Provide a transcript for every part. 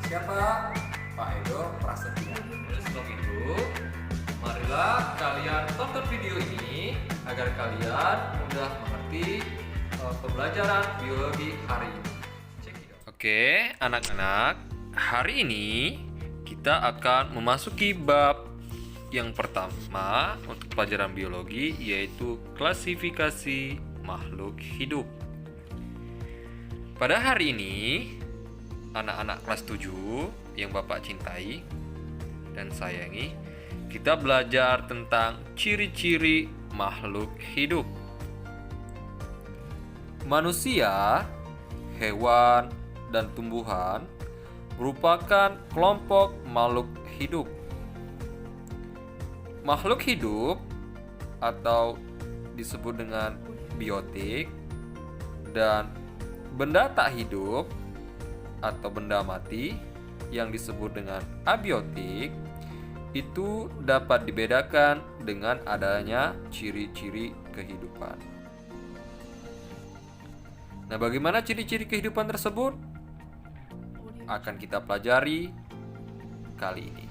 siapa? Pak Edo Prasetyo. Sebelum itu, marilah kalian tonton video ini agar kalian mudah mengerti pembelajaran biologi hari ini. Oke, anak-anak, hari ini kita akan memasuki bab yang pertama untuk pelajaran biologi, yaitu klasifikasi makhluk hidup. Pada hari ini, anak-anak kelas 7 yang Bapak cintai dan sayangi, kita belajar tentang ciri-ciri makhluk hidup. Manusia, hewan, dan tumbuhan merupakan kelompok makhluk hidup. Makhluk hidup atau disebut dengan biotik dan benda tak hidup atau benda mati yang disebut dengan abiotik itu dapat dibedakan dengan adanya ciri-ciri kehidupan. Nah, bagaimana ciri-ciri kehidupan tersebut? Akan kita pelajari kali ini.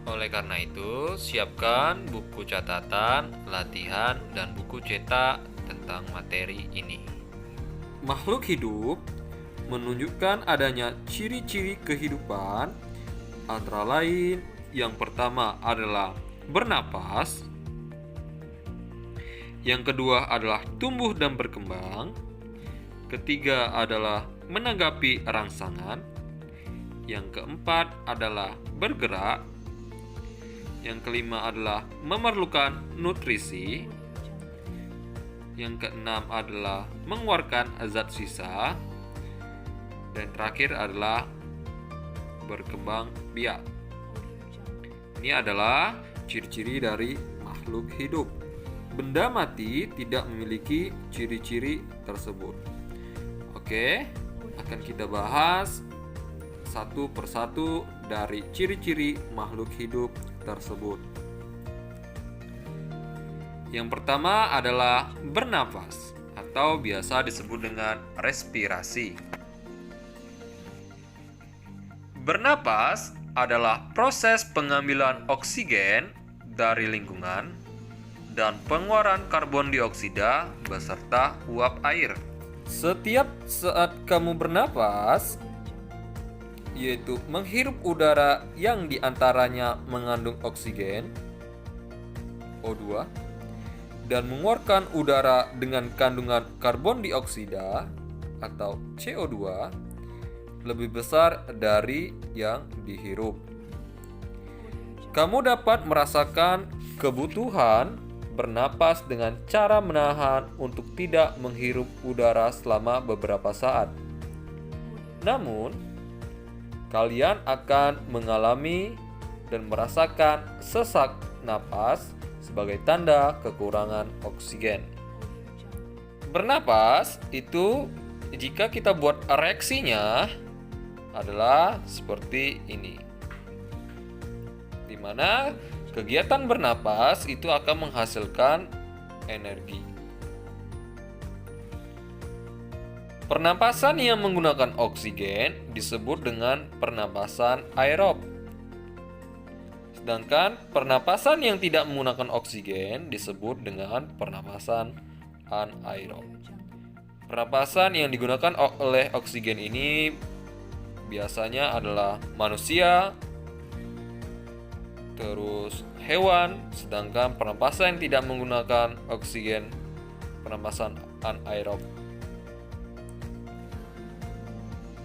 Oleh karena itu, siapkan buku catatan, latihan, dan buku cetak tentang materi ini. Makhluk hidup menunjukkan adanya ciri-ciri kehidupan, antara lain yang pertama adalah bernapas, yang kedua adalah tumbuh dan berkembang, ketiga adalah menanggapi rangsangan, yang keempat adalah bergerak, yang kelima adalah memerlukan nutrisi, yang keenam adalah mengeluarkan zat sisa, dan terakhir adalah berkembang biak. Ini adalah ciri-ciri dari makhluk hidup. Benda mati tidak memiliki ciri-ciri tersebut. Oke, akan kita bahas satu persatu dari ciri-ciri makhluk hidup tersebut. Yang pertama adalah bernapas atau biasa disebut dengan respirasi. Bernapas adalah proses pengambilan oksigen dari lingkungan dan pengeluaran karbon dioksida beserta uap air. Setiap saat kamu bernapas, yaitu menghirup udara yang diantaranya mengandung oksigen O2 dan mengeluarkan udara dengan kandungan karbon dioksida atau CO2 lebih besar dari yang dihirup. Kamu dapat merasakan kebutuhan bernapas dengan cara menahan untuk tidak menghirup udara selama beberapa saat. Namun, kalian akan mengalami dan merasakan sesak napas sebagai tanda kekurangan oksigen. Bernapas itu jika kita buat reaksinya adalah seperti ini, di mana kegiatan bernapas itu akan menghasilkan energi. Pernapasan yang menggunakan oksigen disebut dengan pernapasan aerob. Sedangkan pernapasan yang tidak menggunakan oksigen disebut dengan pernapasan anaerob. Pernapasan yang digunakan oleh oksigen ini biasanya adalah manusia, terus hewan, sedangkan pernapasan yang tidak menggunakan oksigen pernapasan anaerob.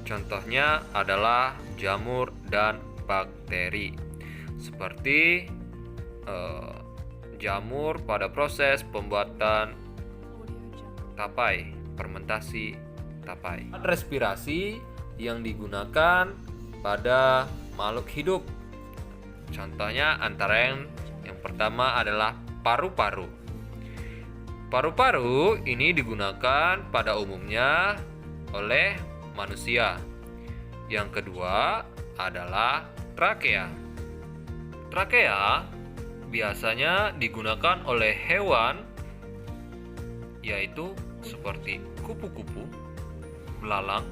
Contohnya adalah jamur dan bakteri. Seperti jamur pada proses pembuatan tapai, fermentasi tapai. Respirasi yang digunakan pada makhluk hidup. Contohnya antara yang pertama adalah paru-paru. Paru-paru ini digunakan pada umumnya oleh manusia. Yang kedua adalah trakea. Trakea biasanya digunakan oleh hewan, yaitu seperti kupu-kupu, belalang,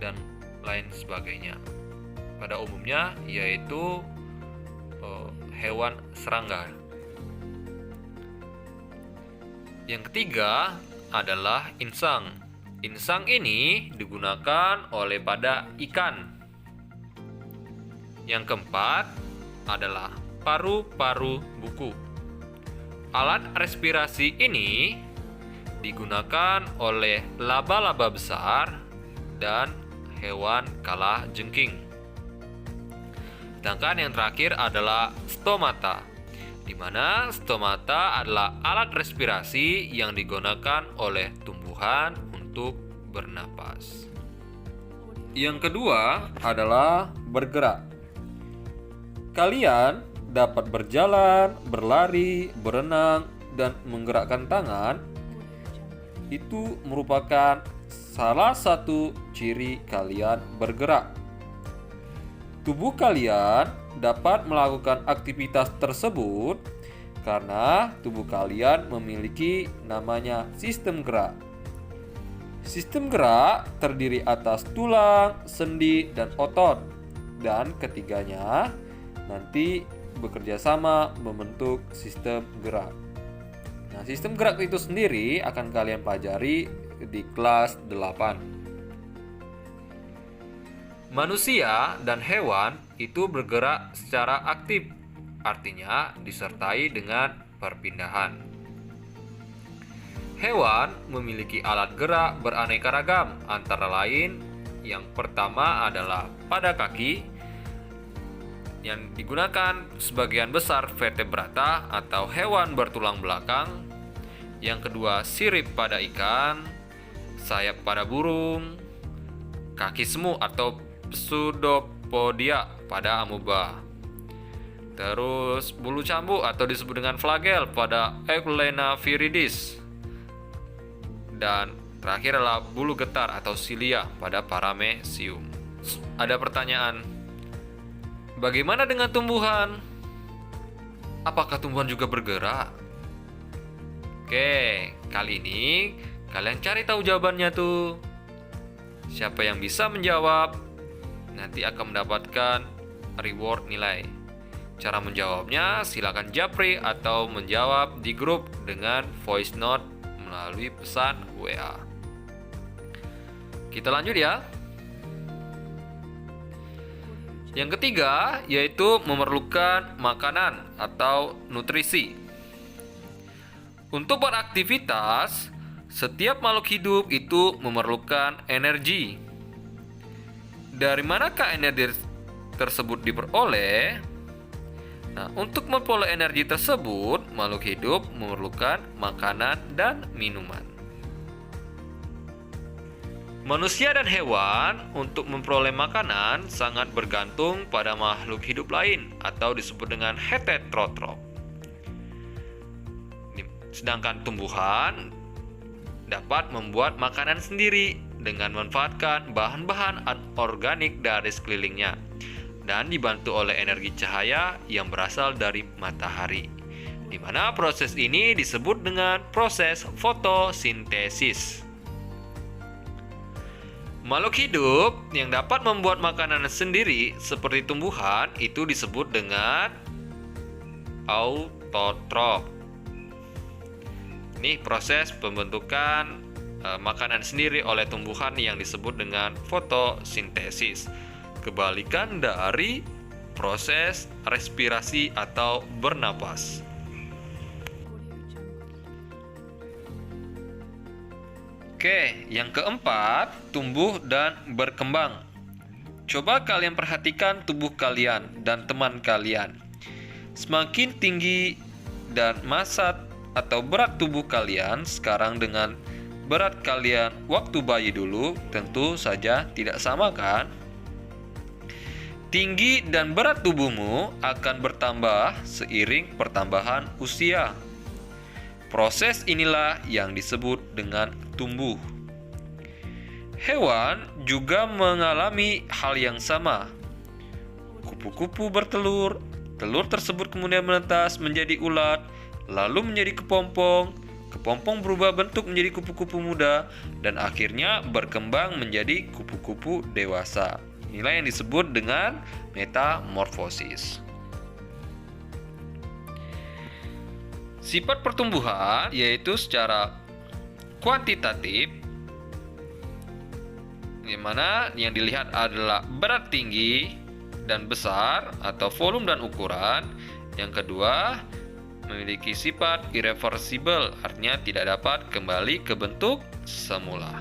dan lain sebagainya. Pada umumnya yaitu hewan serangga. Yang ketiga adalah insang. Insang ini digunakan oleh pada ikan. Yang keempat adalah paru-paru buku. Alat respirasi ini digunakan oleh laba-laba besar dan hewan kalajengking. Sedangkan yang terakhir adalah stomata, di mana stomata adalah alat respirasi yang digunakan oleh tumbuhan untuk bernapas. Yang kedua adalah bergerak. Kalian dapat berjalan, berlari, berenang, dan menggerakkan tangan. Itu merupakan salah satu ciri kalian bergerak. Tubuh kalian dapat melakukan aktivitas tersebut karena tubuh kalian memiliki namanya sistem gerak. Sistem gerak terdiri atas tulang, sendi, dan otot, dan ketiganya nanti bekerja sama membentuk sistem gerak. Nah, sistem gerak itu sendiri akan kalian pelajari di kelas 8. Manusia dan hewan itu bergerak secara aktif, artinya disertai dengan perpindahan. Hewan memiliki alat gerak beraneka ragam, antara lain yang pertama adalah pada kaki yang digunakan sebagian besar vertebrata atau hewan bertulang belakang. Yang kedua, sirip pada ikan, sayap pada burung, kaki semu atau pseudopodia pada amoeba. Terus bulu cambuk atau disebut dengan flagel pada Eulena viridis. Dan terakhir adalah bulu getar atau cilia pada Paramecium. Ada pertanyaan, bagaimana dengan tumbuhan? Apakah tumbuhan juga bergerak? Oke, kali ini kalian cari tahu jawabannya tuh. Siapa yang bisa menjawab nanti akan mendapatkan reward nilai. Cara menjawabnya silakan japri atau menjawab di grup dengan voice note melalui pesan WA. Kita lanjut ya. Yang ketiga yaitu memerlukan makanan atau nutrisi. Untuk beraktivitas, setiap makhluk hidup itu memerlukan energi. Dari manakah energi tersebut diperoleh? Nah, untuk memperoleh energi tersebut, makhluk hidup memerlukan makanan dan minuman. Manusia dan hewan untuk memperoleh makanan sangat bergantung pada makhluk hidup lain atau disebut dengan heterotrof. Sedangkan tumbuhan dapat membuat makanan sendiri dengan memanfaatkan bahan-bahan anorganik dari sekelilingnya dan dibantu oleh energi cahaya yang berasal dari matahari, di mana proses ini disebut dengan proses fotosintesis. Makhluk hidup yang dapat membuat makanan sendiri seperti tumbuhan itu disebut dengan autotrof. Ini proses pembentukan makanan sendiri oleh tumbuhan yang disebut dengan fotosintesis. Kebalikan dari proses respirasi atau bernapas. Oke, yang keempat, tumbuh dan berkembang. Coba kalian perhatikan tubuh kalian dan teman kalian. Semakin tinggi dan massa atau berat tubuh kalian sekarang dengan berat kalian waktu bayi dulu tentu saja tidak sama kan? Tinggi dan berat tubuhmu akan bertambah seiring pertambahan usia. Proses inilah yang disebut dengan tumbuh. Hewan juga mengalami hal yang sama. Kupu-kupu bertelur, telur tersebut kemudian menetas menjadi ulat, lalu menjadi kepompong, Kepompong berubah bentuk menjadi kupu-kupu muda dan akhirnya berkembang menjadi kupu-kupu dewasa. Inilah yang disebut dengan metamorfosis. Sifat pertumbuhan yaitu secara kuantitatif, di mana yang dilihat adalah berat tinggi dan besar atau volume dan ukuran. Yang kedua, memiliki sifat irreversible, artinya tidak dapat kembali ke bentuk semula.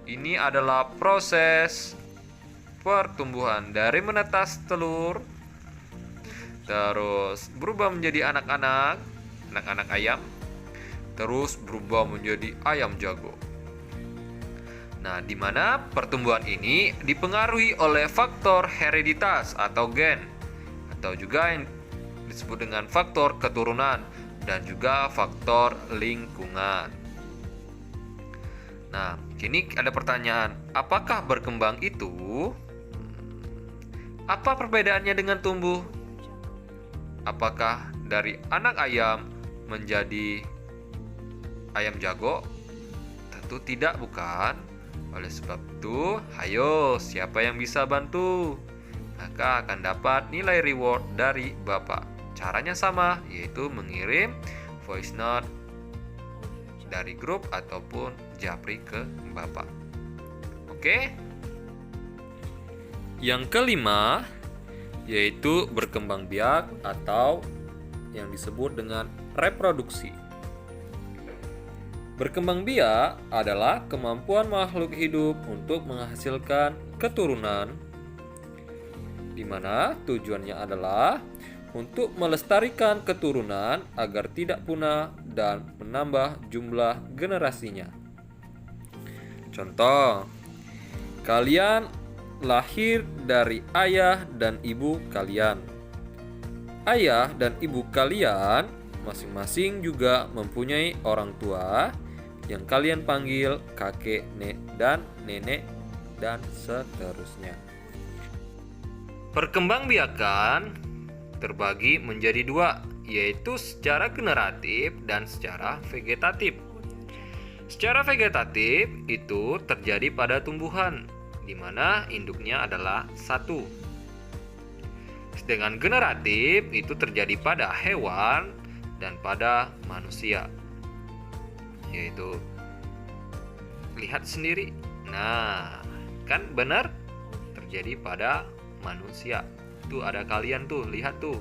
Ini adalah proses pertumbuhan dari menetas telur, terus berubah menjadi anak-anak ayam, terus berubah menjadi ayam jago. Nah, di mana pertumbuhan ini dipengaruhi oleh faktor hereditas atau gen, atau juga yang disebut dengan faktor keturunan dan juga faktor lingkungan. Nah, kini ada pertanyaan, apakah berkembang itu? Apa perbedaannya dengan tumbuh? Apakah dari anak ayam menjadi ayam jago? Tentu tidak, bukan? Oleh sebab itu, ayo siapa yang bisa bantu? Maka akan dapat nilai reward dari Bapak. Caranya sama, yaitu mengirim voice note dari grup ataupun japri ke Bapak. Oke? Yang kelima, yaitu berkembang biak atau yang disebut dengan reproduksi. Berkembang biak adalah kemampuan makhluk hidup untuk menghasilkan keturunan, di mana tujuannya adalah untuk melestarikan keturunan agar tidak punah dan menambah jumlah generasinya. Contoh, kalian lahir dari ayah dan ibu kalian. Ayah dan ibu kalian masing-masing juga mempunyai orang tua yang kalian panggil kakek dan nenek dan seterusnya. Perkembangbiakan terbagi menjadi dua, yaitu secara generatif dan secara vegetatif. Secara vegetatif itu terjadi pada tumbuhan, di mana induknya adalah satu. Sedangkan generatif itu terjadi pada hewan dan pada manusia. Yaitu, lihat sendiri. Nah, kan benar terjadi pada manusia. Tuh ada kalian tuh, lihat tuh.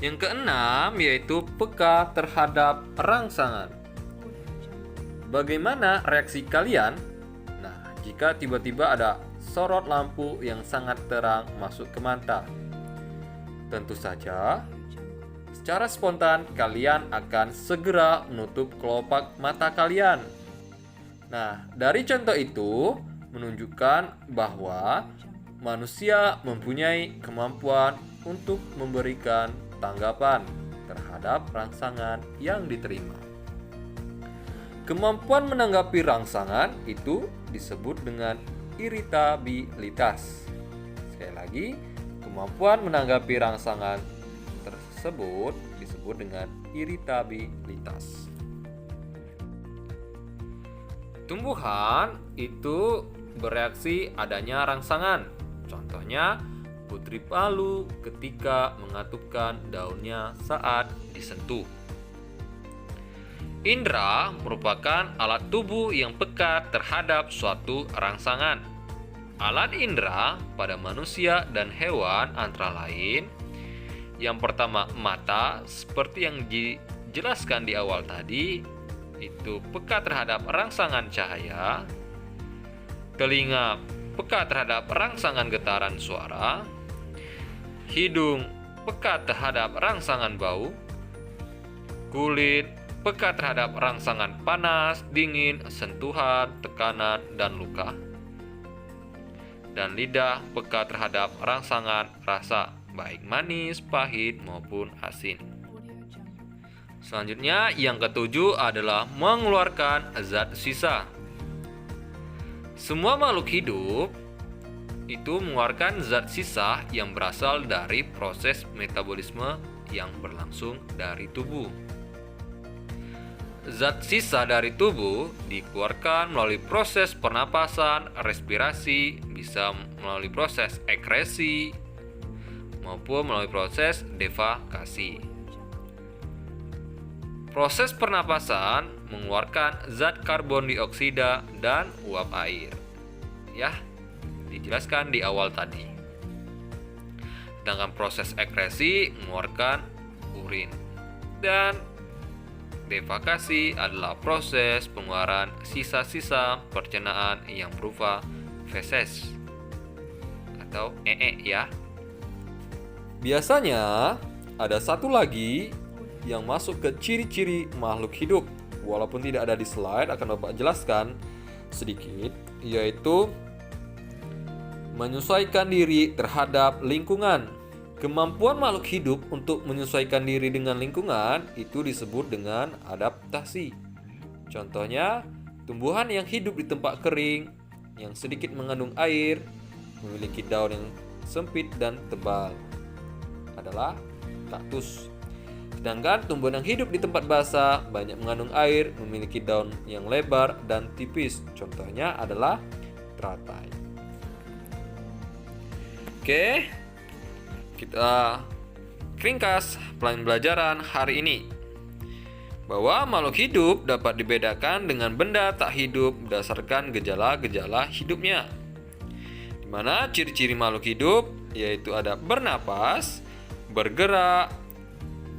Yang keenam yaitu peka terhadap rangsangan. Bagaimana reaksi kalian? Nah, jika tiba-tiba ada sorot lampu yang sangat terang masuk ke mata. Tentu saja, secara spontan kalian akan segera menutup kelopak mata kalian. Nah, dari contoh itu menunjukkan bahwa manusia mempunyai kemampuan untuk memberikan tanggapan terhadap rangsangan yang diterima. Kemampuan menanggapi rangsangan itu disebut dengan iritabilitas. Sekali lagi, kemampuan menanggapi rangsangan tersebut disebut dengan iritabilitas. Tumbuhan itu bereaksi adanya rangsangan. Contohnya, putri palu ketika mengatupkan daunnya saat disentuh. Indra merupakan alat tubuh yang peka terhadap suatu rangsangan. Alat indra pada manusia dan hewan antara lain, yang pertama mata, seperti yang dijelaskan di awal tadi, itu peka terhadap rangsangan cahaya. Telinga peka terhadap rangsangan getaran suara. Hidung peka terhadap rangsangan bau. Kulit peka terhadap rangsangan panas, dingin, sentuhan, tekanan, dan luka. Dan lidah peka terhadap rangsangan rasa, baik manis, pahit, maupun asin. Selanjutnya, yang ketujuh adalah mengeluarkan zat sisa. Semua makhluk hidup itu mengeluarkan zat sisa yang berasal dari proses metabolisme yang berlangsung dari tubuh. Zat sisa dari tubuh dikeluarkan melalui proses pernapasan, respirasi, bisa melalui proses ekresi, maupun melalui proses defekasi. Proses pernapasan mengeluarkan zat karbon dioksida dan uap air. Ya, dijelaskan di awal tadi. Sedangkan proses ekresi mengeluarkan urin. Dan defekasi adalah proses pengeluaran sisa-sisa pencernaan yang berupa feses atau ya. Biasanya ada satu lagi yang masuk ke ciri-ciri makhluk hidup. Walaupun tidak ada di slide, akan Bapak jelaskan sedikit, yaitu menyesuaikan diri terhadap lingkungan. Kemampuan makhluk hidup untuk menyesuaikan diri dengan lingkungan itu disebut dengan adaptasi. Contohnya, tumbuhan yang hidup di tempat kering, yang sedikit mengandung air, memiliki daun yang sempit dan tebal, adalah kaktus. Sedangkan tumbuhan yang hidup di tempat basah, banyak mengandung air, memiliki daun yang lebar dan tipis. Contohnya adalah teratai. Oke, kita ringkas pembelajaran hari ini. Bahwa makhluk hidup dapat dibedakan dengan benda tak hidup berdasarkan gejala-gejala hidupnya. Di mana ciri-ciri makhluk hidup yaitu ada bernapas, bergerak,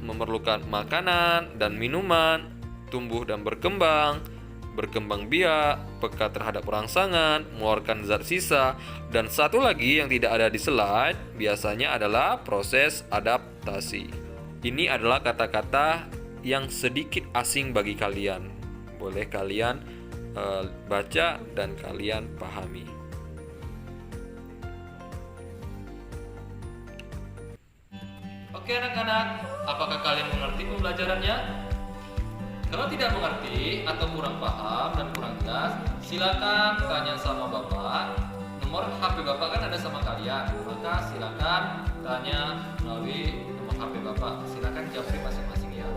memerlukan makanan dan minuman, tumbuh dan berkembang biak, peka terhadap rangsangan, mengeluarkan zat sisa, dan satu lagi yang tidak ada di slide biasanya adalah proses adaptasi. Ini adalah kata-kata yang sedikit asing bagi kalian. Boleh kalian baca dan kalian pahami. Oke anak-anak, apakah kalian mengerti pembelajarannya? Kalau tidak mengerti atau kurang paham dan kurang jelas, silakan tanya sama Bapak. Nomor HP Bapak kan ada sama kalian, maka silakan tanya melalui nomor HP Bapak. Silakan jawab masing-masing ya.